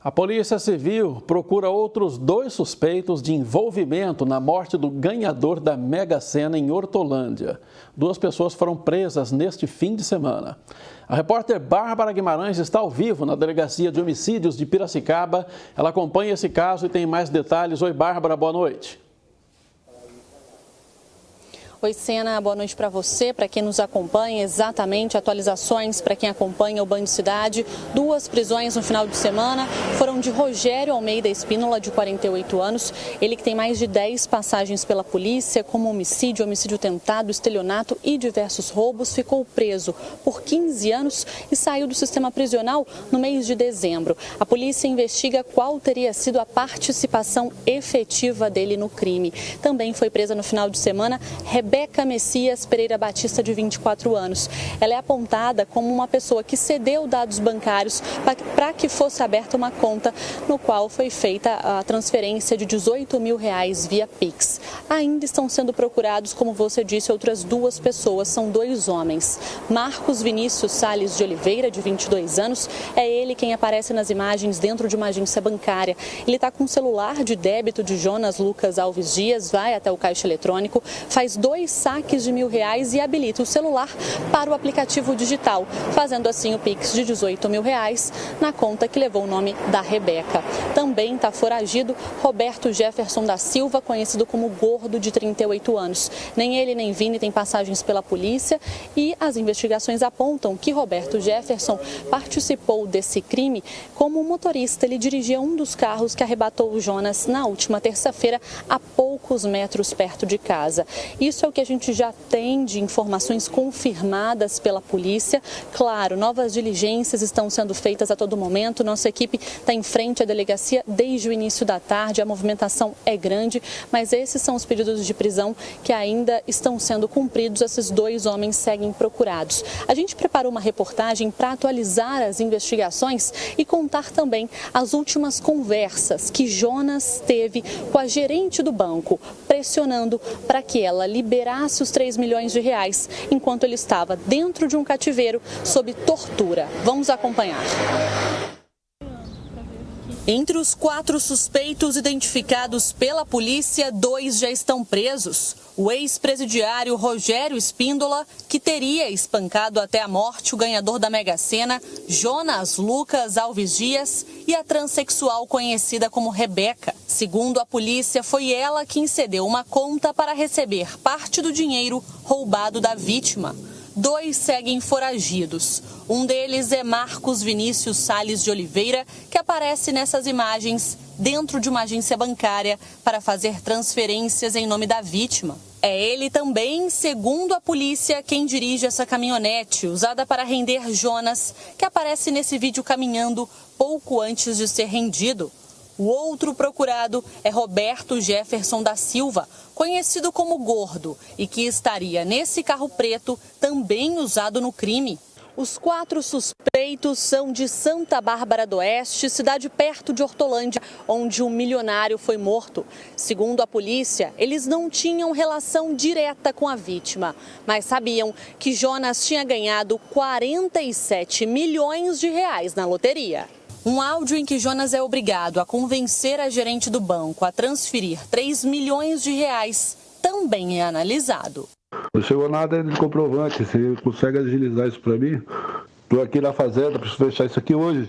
A Polícia Civil procura outros 2 suspeitos de envolvimento na morte do ganhador da Mega Sena em Hortolândia. 2 pessoas foram presas neste fim de semana. A repórter Bárbara Guimarães está ao vivo na Delegacia de Homicídios de Piracicaba. Ela acompanha esse caso e tem mais detalhes. Oi, Bárbara, boa noite. Oi, Sena, boa noite para você, para quem nos acompanha, exatamente, atualizações para quem acompanha o Band Cidade. 2 prisões no final de semana foram de Rogério Almeida Espínola, de 48 anos, ele que tem mais de 10 passagens pela polícia, como homicídio, homicídio tentado, estelionato e diversos roubos, ficou preso por 15 anos e saiu do sistema prisional no mês de dezembro. A polícia investiga qual teria sido a participação efetiva dele no crime. Também foi presa no final de semana Rebeca Messias Pereira Batista, de 24 anos. Ela é apontada como uma pessoa que cedeu dados bancários para que fosse aberta uma conta no qual foi feita a transferência de R$18 mil via Pix. Ainda estão sendo procurados, como você disse, outras 2 pessoas, são 2 homens. Marcos Vinícius Salles de Oliveira, de 22 anos, é ele quem aparece nas imagens dentro de uma agência bancária. Ele está com um celular de débito de Jonas Lucas Alves Dias, vai até o caixa eletrônico, faz 2 saques de R$1.000 e habilita o celular para o aplicativo digital, fazendo assim o Pix de R$18 mil na conta que levou o nome da Rebeca. Também está foragido Roberto Jefferson da Silva, conhecido como Gordo, de 38 anos. Nem ele nem Vini têm passagens pela polícia e as investigações apontam que Roberto Jefferson participou desse crime como motorista. Ele dirigia um dos carros que arrebatou o Jonas na última terça-feira, a poucos metros perto de casa. Isso é o que a gente já tem de informações confirmadas pela polícia. Claro, novas diligências estão sendo feitas a todo momento. Nossa equipe está em frente à delegacia desde o início da tarde. A movimentação é grande, mas esses são os pedidos de prisão que ainda estão sendo cumpridos. Esses 2 homens seguem procurados. A gente preparou uma reportagem para atualizar as investigações e contar também as últimas conversas que Jonas teve com a gerente do banco, pressionando para que ela liberasse os R$3 milhões, enquanto ele estava dentro de um cativeiro sob tortura. Vamos acompanhar. Entre os 4 suspeitos identificados pela polícia, 2 já estão presos. O ex-presidiário Rogério Espíndola, que teria espancado até a morte o ganhador da Mega Sena, Jonas Lucas Alves Dias, e a transexual conhecida como Rebeca. Segundo a polícia, foi ela quem cedeu uma conta para receber parte do dinheiro roubado da vítima. 2 seguem foragidos. Um deles é Marcos Vinícius Salles de Oliveira, que aparece nessas imagens dentro de uma agência bancária para fazer transferências em nome da vítima. É ele também, segundo a polícia, quem dirige essa caminhonete usada para render Jonas, que aparece nesse vídeo caminhando pouco antes de ser rendido. O outro procurado é Roberto Jefferson da Silva, conhecido como Gordo, e que estaria nesse carro preto também usado no crime. Os 4 suspeitos são de Santa Bárbara do Oeste, cidade perto de Hortolândia, onde um milionário foi morto. Segundo a polícia, eles não tinham relação direta com a vítima, mas sabiam que Jonas tinha ganhado R$47 milhões na loteria. Um áudio em que Jonas é obrigado a convencer a gerente do banco a transferir R$3 milhões também é analisado. Não chegou nada de comprovante. Você consegue agilizar isso para mim? Estou aqui na fazenda, preciso fechar isso aqui hoje.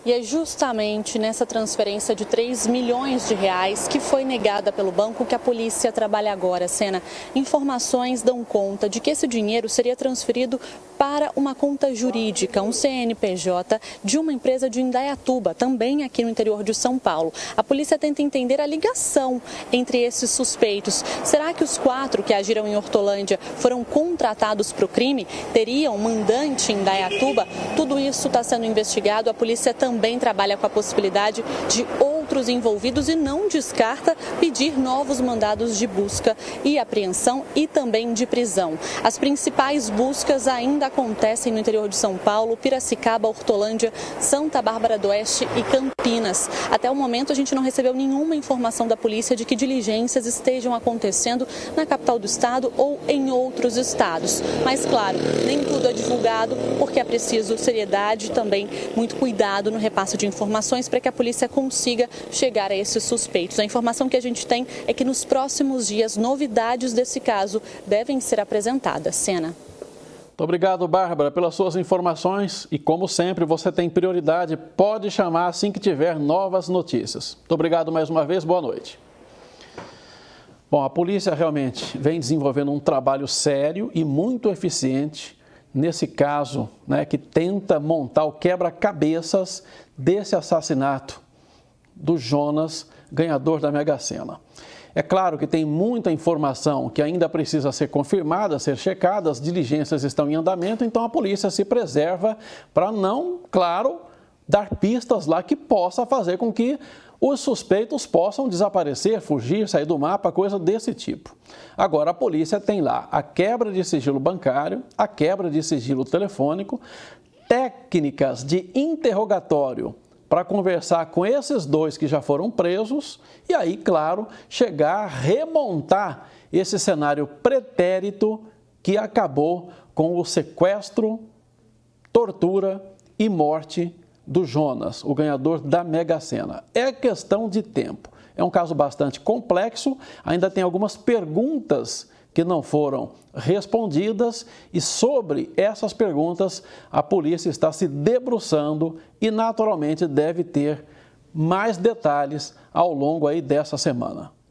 E é justamente nessa transferência de R$3 milhões que foi negada pelo banco que a polícia trabalha agora, Sena. Informações dão conta de que esse dinheiro seria transferido para uma conta jurídica, um CNPJ, de uma empresa de Indaiatuba, também aqui no interior de São Paulo. A polícia tenta entender a ligação entre esses suspeitos. Será que os 4 que agiram em Hortolândia foram contratados para o crime? Teriam um mandante em Indaiatuba? Tudo isso está sendo investigado. A polícia também trabalha com a possibilidade de outros envolvidos e não descarta pedir novos mandados de busca e apreensão e também de prisão. As principais buscas ainda acontecem no interior de São Paulo, Piracicaba, Hortolândia, Santa Bárbara do Oeste e Campinas. Campinas. Até o momento, a gente não recebeu nenhuma informação da polícia de que diligências estejam acontecendo na capital do estado ou em outros estados. Mas, claro, nem tudo é divulgado, porque é preciso seriedade e também muito cuidado no repasse de informações para que a polícia consiga chegar a esses suspeitos. A informação que a gente tem é que nos próximos dias, novidades desse caso devem ser apresentadas. Sena. Muito obrigado, Bárbara, pelas suas informações e, como sempre, você tem prioridade, pode chamar assim que tiver novas notícias. Muito obrigado mais uma vez, boa noite. Bom, a polícia realmente vem desenvolvendo um trabalho sério e muito eficiente nesse caso, né, que tenta montar o quebra-cabeças desse assassinato do Jonas, ganhador da Mega Sena. É claro que tem muita informação que ainda precisa ser confirmada, ser checada, as diligências estão em andamento, então a polícia se preserva para não, claro, dar pistas lá que possa fazer com que os suspeitos possam desaparecer, fugir, sair do mapa, coisa desse tipo. Agora, a polícia tem lá a quebra de sigilo bancário, a quebra de sigilo telefônico, técnicas de interrogatório para conversar com esses dois que já foram presos e aí, claro, chegar a remontar esse cenário pretérito que acabou com o sequestro, tortura e morte do Jonas, o ganhador da Mega Sena. É questão de tempo. É um caso bastante complexo, ainda tem algumas perguntas que não foram respondidas e sobre essas perguntas a polícia está se debruçando e naturalmente deve ter mais detalhes ao longo aí dessa semana.